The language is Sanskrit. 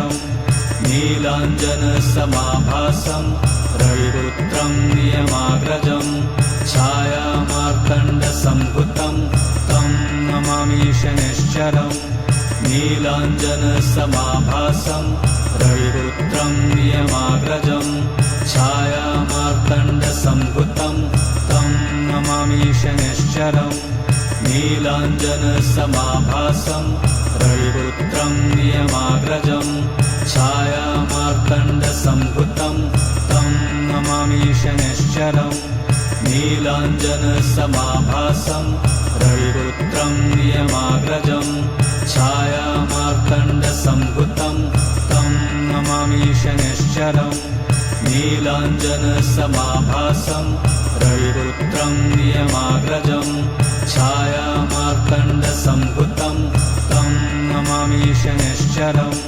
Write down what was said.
शनिश्चरम् नीलाञ्जनसमाभासं रविपुत्रं नियमाग्रजं छायामार्तण्डसम्भुतं तं नमामि शनिश्चरम् नीलाञ्जनसमाभासं रविपुत्रं नियमाग्रजं छायामार्तण्डसम्भुतं तं नमामि शनिश्चरम् नीलाञ्जनसमाभासं रविपुत्रं नियमाग्रजं छायामार्तण्डसम्भुतं तं नमामि शनिश्चरम् नीलाञ्जनसमाभासं रविपुत्रं नियमाग्रजं छायामार्तण्डसम्भुतं तं नमामि शनिश्चरम् नीलाञ्जनसमाभासं रविपुत्रं नियमाग्रजं छायामार्तण्डसम्भुतं तं नमामि शनिश्चरम्